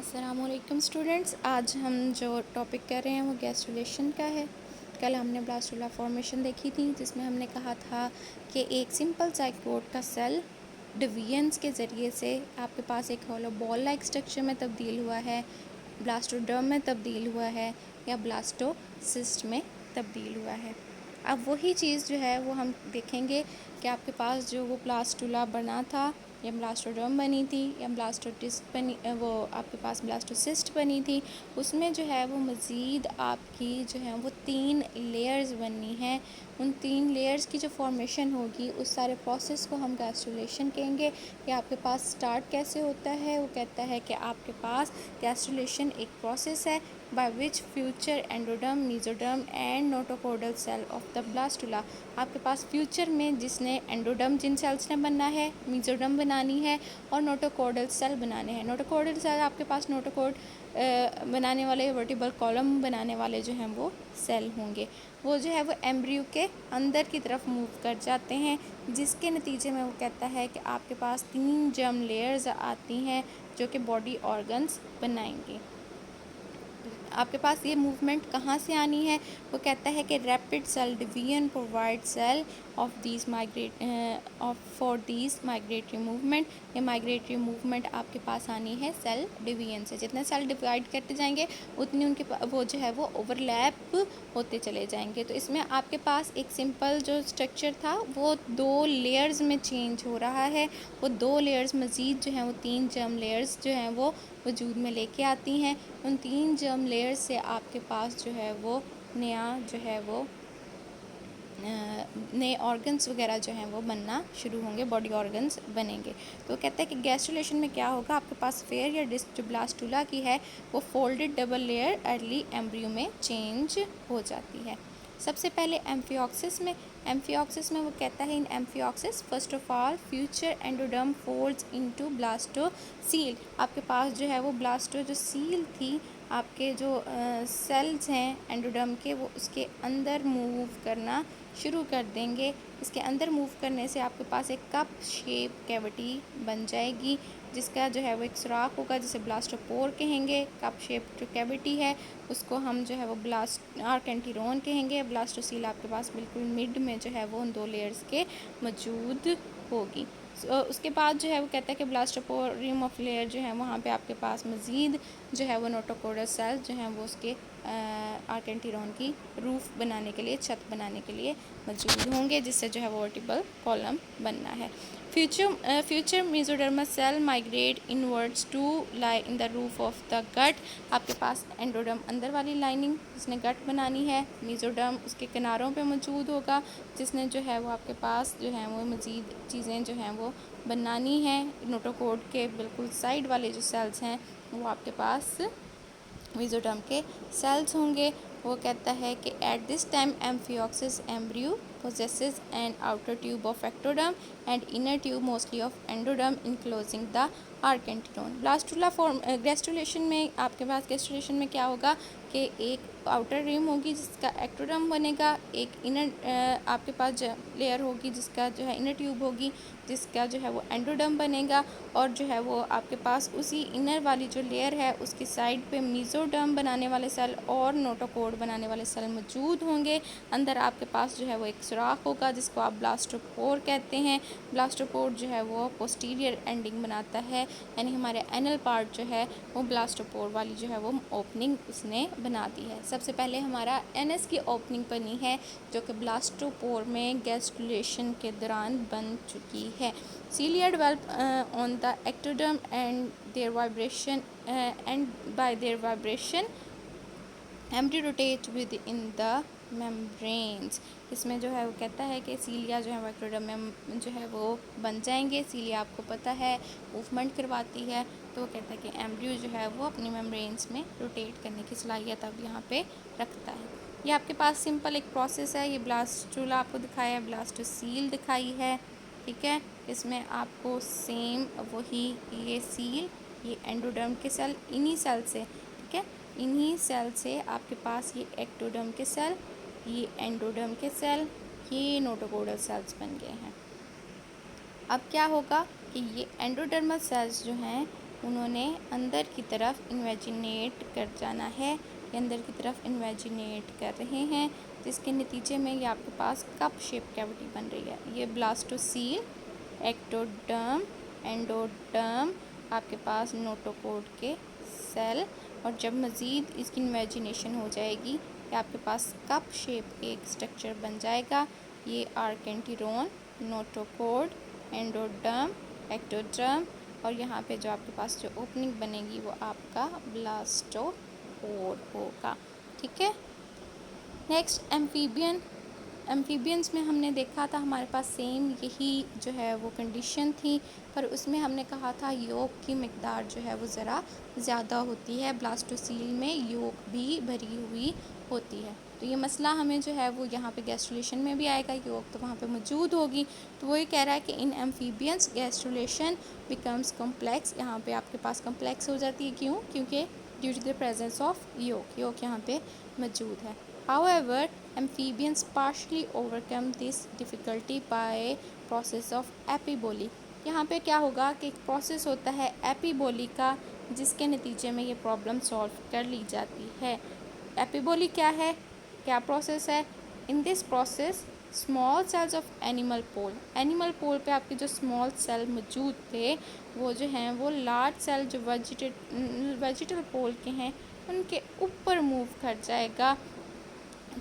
अस्सलामुअलैकुम स्टूडेंट्स, आज हम जो टॉपिक कर रहे हैं वो गैस्ट्रुलेशन का है। कल हमने ब्लास्टुला फॉर्मेशन देखी थी जिसमें हमने कहा था कि एक सिंपल जाइगोट का सेल डिवीजन्स के ज़रिए से आपके पास एक होलो बॉल लाइक स्ट्रक्चर में तब्दील हुआ है, ब्लास्टोडर्म में तब्दील हुआ है या ब्लास्टोसिस्ट में तब्दील हुआ है। अब वही चीज़ जो है वो हम देखेंगे कि आपके पास जो वो ब्लास्टुला बना था या ब्लास्टोडर्म बनी थी या ब्लास्टोडिस्ट बनी, वो आपके पास ब्लास्टोसिस्ट बनी थी, उसमें जो है वो मज़ीद आपकी जो है वो 3 लेयर्स बननी है। उन 3 लेयर्स की जो फॉर्मेशन होगी उस सारे प्रोसेस को हम गैस्ट्रुलेशन कहेंगे। या आपके पास स्टार्ट कैसे होता है, वो कहता है कि आपके पास गैस्ट्रुलेशन एक प्रोसेस है by which future endoderm, mesoderm and notochordal cell of the blastula। आपके पास फ्यूचर में जिसने एंडोडर्म जिन सेल्स ने बनना है, मीजोडर्म बनानी है और नोटोकॉर्डल सेल बनाने हैं। नोटोकॉर्डल सेल आपके पास नोटोकॉर्ड बनाने वाले, वर्टिबल कॉलम बनाने वाले जो हैं वो सेल होंगे। वो जो है वो एम्ब्रियो के अंदर की तरफ मूव कर जाते हैं, जिसके नतीजे में वो कहता है कि आपके पास 3 जर्म लेयर्स आती हैं जो कि बॉडी ऑर्गन्स बनाएंगे। आपके पास ये मूवमेंट कहाँ से आनी है, वो कहता है कि rapid cell division provide cell of these for these migratory movement. ये माइग्रेटरी मूवमेंट आपके पास आनी है सेल डिवीजन से। जितने सेल डिवाइड करते जाएंगे उतनी उनके वो जो है वो ओवरलैप होते चले जाएंगे। तो इसमें आपके पास एक सिंपल जो स्ट्रक्चर था वो 2 लेयर्स में चेंज हो रहा है। वो 2 लेयर्स मज़ीद जो हैं वो 3 जर्म लेयर्स जो हैं वो वजूद में लेके आती हैं। उन 3 जर्म लेयर्स से आपके पास जो है वो नया जो है वो नए ऑर्गन्स वगैरह जो हैं वो बनना शुरू होंगे, बॉडी ऑर्गन्स बनेंगे। तो कहते हैं कि गैस्ट्रुलेशन में क्या होगा, आपके पास फेयर या डिस्क जो ब्लास्टुला की है वो folded double layer early embryo में चेंज हो जाती है। सबसे पहले एम्फियोक्सिस में वो कहता है in amphioxus first of all future endoderm folds into blastocoel. आपके पास जो है वो ब्लास्टो जो सील थी, आपके जो सेल्स हैं एंडोडर्म के, वो उसके अंदर मूव करना शुरू कर देंगे। इसके अंदर मूव करने से आपके पास एक कप शेप कैविटी बन जाएगी, जिसका जो है वो एक सुराख होगा जिसे ब्लास्टोपोर कहेंगे। कप शेप जो कैविटी है उसको हम जो है वो ब्लास्ट आर्केंटिरोन कहेंगे। ब्लास्टोसील आपके पास बिल्कुल मिड में जो है वो उन 2 लेयर्स के मौजूद होगी। उसके बाद जो है वो कहता है कि ब्लास्टोपोरियम ऑफ लेयर जो है वहाँ पे आपके पास मज़ीद जो है वो नोटोकोडल सेल जो हैं वो उसके आर्केंटिरोन की रूफ बनाने के लिए, छत बनाने के लिए मौजूद होंगे, जिससे जो है वो वर्टिबल कॉलम बनना है। Future mesoderms cell migrate inwards to lie in the roof of the gut. आपके पास एंडोडर्म अंदर वाली लाइनिंग जिसने गट बनानी है, मेसोडर्म उसके किनारों पे मौजूद होगा जिसने जो है वो आपके पास जो है वो मज़ीद चीज़ें जो हैं वो बनानी है। नोटोकोड के बिल्कुल साइड वाले जो सेल्स हैं वो आपके पास मेसोडर्म के सेल्स होंगे। वो कहता है कि at this time amphioxus embryo possesses an outer tube of ectoderm and inner tube mostly of endoderm enclosing the archenteron. Blastula form gastrulation में आपके पास गैस्ट्रुलेशन में क्या होगा कि एक आउटर रिम होगी जिसका एक्टोडर्म बनेगा, एक इनर आपके पास लेयर होगी जिसका जो है इनर ट्यूब होगी जिसका जो है वो एंडोडर्म बनेगा, और जो है वो आपके पास उसी इनर वाली जो लेयर है उसकी साइड पे मेसोडर्म बनाने वाले सेल और नोटोकोड बनाने वाले सेल मौजूद होंगे। अंदर आपके पास जो है वो एक सुराख होगा जिसको आप ब्लास्टोपोर कहते हैं। ब्लास्टोपोर जो है वो पोस्टीरियर एंडिंग बनाता है, यानी हमारे एनल पार्ट जो है वो ब्लास्टोपोर वाली जो है वो ओपनिंग उसने बना दी है। सबसे पहले हमारा एनएस की ओपनिंग बनी है जो कि ब्लास्टोपोर में गैस्ट्रुलेशन के दौरान बन चुकी है। Cilia develop on the ectoderm and their vibration and by their vibration embryo rotate within the membranes। इसमें जो है वो कहता है कि सीलिया जो है एक्टोडर्म में जो है वो बन जाएंगे। सीलिया आपको पता है मूवमेंट करवाती है, तो वो कहता है कि एम्ब्रियो जो है वो अपनी मेम्ब्रेन्स में रोटेट करने की सलाहियत अब यहाँ पे रखता है। ये आपके पास सिंपल एक प्रोसेस है। ये ब्लास्टुला आपको दिखाया है, ब्लास्टोसील दिखाई है, ठीक है। इसमें आपको सेम वही ये सील, ये एंडोडर्म के सेल, इन्हीं सेल से, ठीक है, इन्हीं सेल से आपके पास ये एक्टोडर्म के सेल, ये एंडोडर्म के सेल, ये नोटोकोडल सेल्स बन गए हैं। अब क्या होगा कि ये एंडोडर्मल सेल्स जो हैं उन्होंने अंदर की तरफ इन्वेजिनेट कर जाना है, ये अंदर की तरफ इन्वेजिनेट कर रहे हैं, जिसके नतीजे में ये आपके पास कप शेप कैविटी बन रही है। ये ब्लास्टोसील, एक्टोडर्म, एंडोडर्म, आपके पास नोटोकोड के सेल, और जब मज़ीद इसकी इन्वेजिनेशन हो जाएगी कि आपके पास कप शेप एक स्ट्रक्चर बन जाएगा। ये आर्केंटिरोन, नोटोकोड, एंडोडर्म, एक्टोडर्म, और यहाँ पे जो आपके पास जो ओपनिंग बनेगी वो आपका ब्लास्टोपोर होगा। ठीक है। नेक्स्ट एम्फीबियंस में हमने देखा था हमारे पास सेम यही जो है वो कंडीशन थी, पर उसमें हमने कहा था योक की मिकदार जो है वो ज़रा ज़्यादा होती है, ब्लास्टोसील में योक भी भरी हुई होती है। तो ये मसला हमें जो है वो यहाँ पे गैस्ट्रुलेशन में भी आएगा, योक तो वहाँ पे मौजूद होगी। तो वो ये कह रहा है कि in amphibians gastrulation becomes complex, यहाँ पे आपके पास कॉम्प्लेक्स हो जाती है। क्यों? क्योंकि due to the presence of yolk यहाँ पे मौजूद है। However, amphibians partially overcome this difficulty by process of epiboly. यहाँ पे क्या होगा कि एक प्रोसेस होता है एपीबोली का, जिसके नतीजे में ये प्रॉब्लम सॉल्व कर ली जाती है। एपीबोली क्या है, क्या प्रोसेस है? In this process small cells of animal pole पे आपके जो स्मॉल सेल मौजूद थे वो जो हैं वो लार्ज सेल जो वेजिटल पोल के हैं उनके ऊपर मूव कर जाएगा।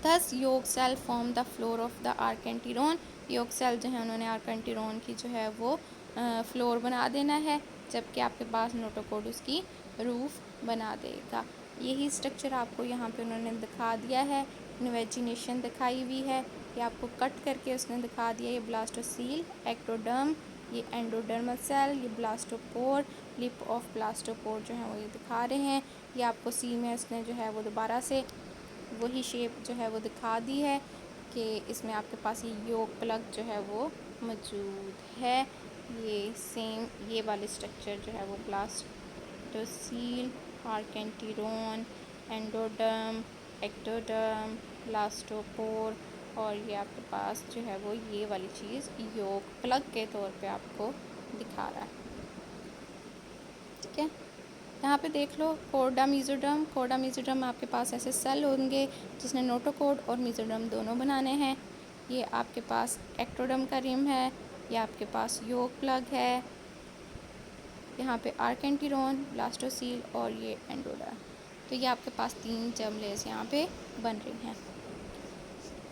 Thus yolk cell form the floor of the archenteron, yolk cell जो है उन्होंने आर्केंटिरोन की जो है वो फ्लोर बना देना है, जबकि आपके पास नोटोकोड उसकी रूफ बना देगा। यही स्ट्रक्चर आपको यहाँ पे उन्होंने दिखा दिया है, इन्वेजिनेशन दिखाई हुई है, ये आपको कट करके उसने दिखा दिया। ये ब्लास्टोसील, एक्टोडर्म, ये एंडोडर्मल सेल, ये ब्लास्टोपोर, लिप ऑफ ब्लास्टोपोर जो है वो ये दिखा रहे हैं। ये आपको सी में उसने जो है वो दोबारा से वही शेप जो है वो दिखा दी है कि इसमें आपके पास ये योग प्लग जो है वो मौजूद है। ये सेम ये वाले स्ट्रक्चर जो है वो ब्लास्टोसील, आर्केंटिरोन, एंडोडर्म, एक्टोडर्म, ब्लास्टोपोर, और ये आपके पास जो है वो ये वाली चीज़ योग प्लग के तौर पे आपको दिखा रहा है। ठीक है। यहाँ पे देख लो कोडा मीज़ोडर्म आपके पास ऐसे सेल होंगे जिसने नोटोकोड और मीज़ोडर्म दोनों बनाने हैं। ये आपके पास एक्टोडर्म का रिम है, ये आपके पास योग प्लग है, यहाँ पे आर्केंटिरोन, ब्लास्टोसील और ये एंडोडर्म। तो ये आपके पास 3 जर्म लेयर्स यहाँ पे बन रही हैं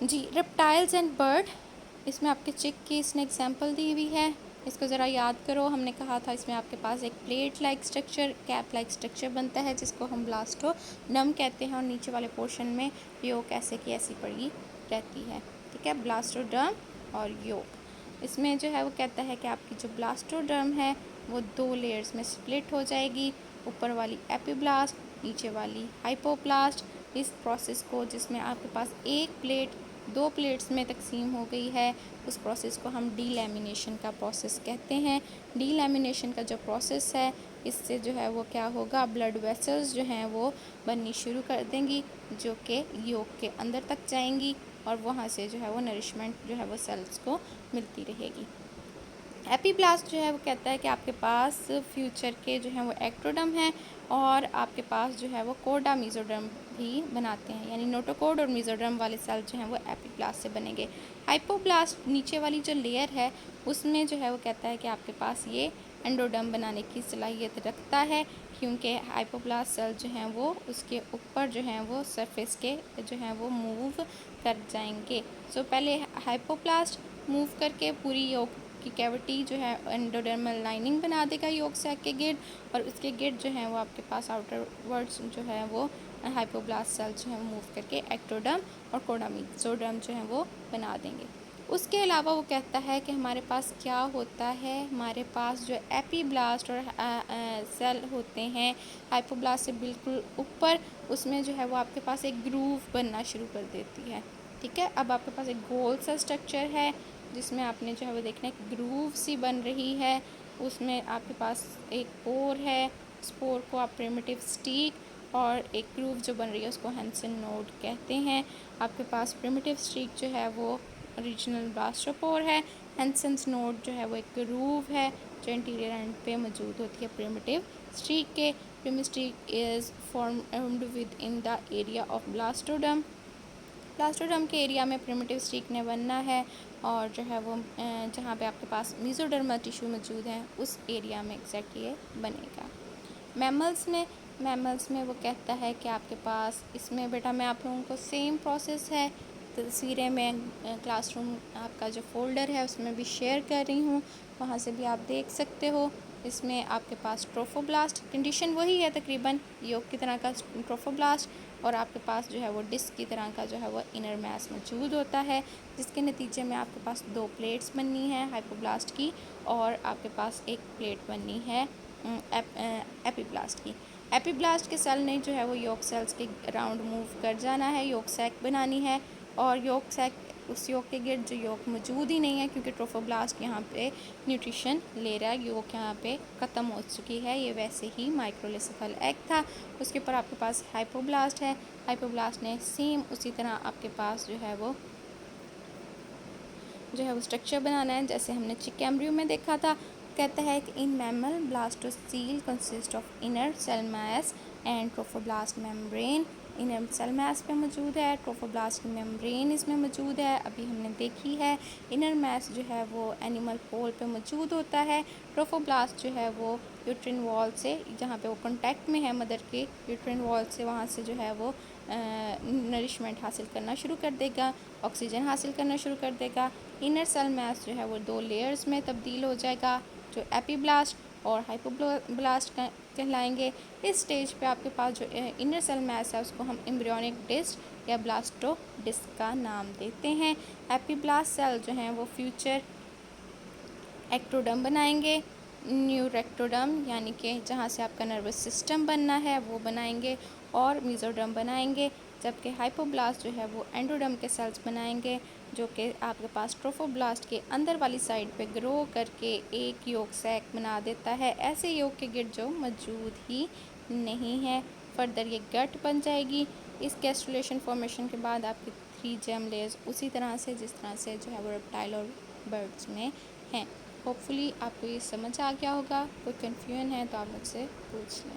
जी। रेप्टाइल्स एंड बर्ड, इसमें आपके चिक की इसने एग्जाम्पल दी हुई है, इसको ज़रा याद करो। हमने कहा था इसमें आपके पास एक plate like structure, cap like structure बनता है जिसको हम ब्लास्टोडर्म कहते हैं, और नीचे वाले पोर्शन में योक ऐसे की ऐसी पड़ी रहती है। ठीक है, ब्लास्टोडर्म और योक। इसमें जो है वो कहता है कि आपकी जो ब्लास्टोडर्म है वो 2 लेयर्स में स्प्लिट हो जाएगी, ऊपर वाली एपिब्लास्ट, नीचे वाली हाइपोब्लास्ट। इस प्रोसेस को जिसमें आपके पास एक प्लेट 2 प्लेट्स में तकसीम हो गई है, उस प्रोसेस को हम डीलैमिनेशन का प्रोसेस कहते हैं। डीलैमिनेशन का जो प्रोसेस है इससे जो है वो क्या होगा, ब्लड वेसल्स जो हैं वो बननी शुरू कर देंगी, जो कि योग के अंदर तक जाएंगी, और वहाँ से जो है वो नरिशमेंट जो है वो सेल्स को मिलती रहेगी। एपीब्लास्ट जो है वो कहता है कि आपके पास फ्यूचर के जो हैं वो एक्टोडर्म हैं, और आपके पास जो है वो कोडा मीज़ोडर्म भी बनाते हैं, यानी नोटोकोड और मीज़ोडर्म वाले सेल जो हैं वो एपीब्लास्ट से बनेंगे। हाइपोब्लास्ट नीचे वाली जो लेयर है उसमें जो है वो कहता है कि आपके पास ये एंडोडर्म बनाने की सलाहियत रखता है, क्योंकि हाइपोब्लास्ट सेल जो हैं वो उसके ऊपर जो हैं वो सरफेस के जो हैं वो मूव कर जाएंगे। सो पहले हाइपोब्लास्ट मूव करके पूरी योग की कैविटी जो है एंडोडर्मल लाइनिंग बना देगा योग सैक के गिर्द, और उसके गिर्द जो है वो आपके पास आउटर वर्ड्स जो है वो हाइपोब्लास्ट सेल जो है मूव करके एक्टोडर्म और कोडा मीज़ोडर्म जो है वो बना देंगे। उसके अलावा वो कहता है कि हमारे पास क्या होता है, हमारे पास जो एपीब्लास्ट और सेल होते हैं हाइपोब्लास्ट से बिल्कुल ऊपर, उसमें जो है वो आपके पास एक ग्रूव बनना शुरू कर देती है। ठीक है, अब आपके पास एक गोल सा स्ट्रक्चर है जिसमें आपने जो है वो देखना एक ग्रूव सी बन रही है, उसमें आपके पास एक पोर है, स्पोर को आप प्रिमिटिव स्टीक, और एक ग्रूव जो बन रही है उसको हैंसन नोड कहते हैं। आपके पास प्रिमिटिव स्टीक जो है वो ओरिजिनल ब्लास्टोपोर है, हैंसन्स नोड जो है वो एक ग्रूव है जो इंटीरियर एंड पे मौजूद होती है प्रिमिटिव स्ट्रीक के, primitive streak is formed within the area of blastoderm. Blastoderm के एरिया में प्रिमिटिव स्ट्रीक ने बनना है, और जो है वो जहाँ पे आपके पास मेसोडर्मा टिश्यू मौजूद है उस एरिया में एग्जैक्टली ये बनेगा। मैमल्स में वो कहता है कि आपके पास इसमें बेटा मैं आप लोगों को सेम प्रोसेस है, तस्वीरें मैं क्लासरूम आपका जो फोल्डर है उसमें भी शेयर कर रही हूँ, वहाँ से भी आप देख सकते हो। इसमें आपके पास ट्रोफोब्लास्ट, कंडीशन वही है तकरीबन योग की तरह का ट्रोफोब्लास्ट, और आपके पास जो है वो डिस्क की तरह का जो है वो इनर मैस मौजूद होता है, जिसके नतीजे में आपके पास 2 प्लेट्स बननी है हाइपोब्लास्ट की, और आपके पास एक प्लेट बननी है एपीब्लास्ट की। एपीब्लास्ट के सेल ने जो है वो योग सेल्स के राउंड मूव कर जाना है, योग सैक बनानी है, और योग सैक उस योग के गिर्द जो योग मौजूद ही नहीं है, क्योंकि ट्रोफोब्लास्ट यहाँ पे न्यूट्रिशन ले रहा है, योग यहाँ पे ख़त्म हो चुकी है, ये वैसे ही माइक्रोलिसिफल एग था। उसके ऊपर आपके पास हाइपोब्लास्ट है, हाइपोब्लास्ट ने सेम उसी तरह आपके पास जो है वो स्ट्रक्चर बनाना है जैसे हमने चिक एम्ब्रियो में देखा था। कहता है कि in mammal blastocoel consist of inner cell mass and trophoblast membrane. Inner cell mass पे मौजूद है, ट्रोफोब्लास्ट की मेम्ब्रेन इसमें मौजूद है, अभी हमने देखी है। इनर मैस जो है वो एनिमल पोल पे मौजूद होता है। ट्रोफोब्लास्ट जो है वो यूट्रिन वॉल से, जहाँ पे वो कांटेक्ट में है मदर के यूट्रिन वॉल से, वहाँ से जो है वो नरिशमेंट हासिल करना शुरू कर देगा, ऑक्सीजन हासिल करना शुरू कर देगा। इनर सेल मैस जो है वो 2 लेयर्स में तब्दील हो जाएगा, जो एपीब्लास्ट और हाइपोब्लास्ट कहलाएंगे। इस स्टेज पे आपके पास जो इनर सेल मैस है उसको हम एम्ब्रियोनिक डिस्क या ब्लास्टो डिस्क का नाम देते हैं। एपीब्लास्ट सेल जो हैं वो फ्यूचर एक्टोडर्म बनाएंगे, न्यूरेक्टोडर्म यानी कि जहाँ से आपका नर्वस सिस्टम बनना है वो बनाएंगे, और मेसोडर्म बनाएंगे, जबकि हाइपोब्लास्ट जो है वो एंडोडर्म के सेल्स बनाएंगे, जो कि आपके पास ट्रोफोब्लास्ट के अंदर वाली साइड पे ग्रो करके एक योग सैक बना देता है। ऐसे योग के गिर्द जो मौजूद ही नहीं है। फर्दर ये गट बन जाएगी। इस गैस्ट्रुलेशन फॉर्मेशन के बाद आपकी 3 जर्म लेयर्स उसी तरह से जिस तरह से जो है वो रेप्टाइल और बर्ड्स में हैं। होपफुली आपको ये समझ आ गया होगा। कोई कन्फ्यूजन है तो आप मुझसे पूछ लें।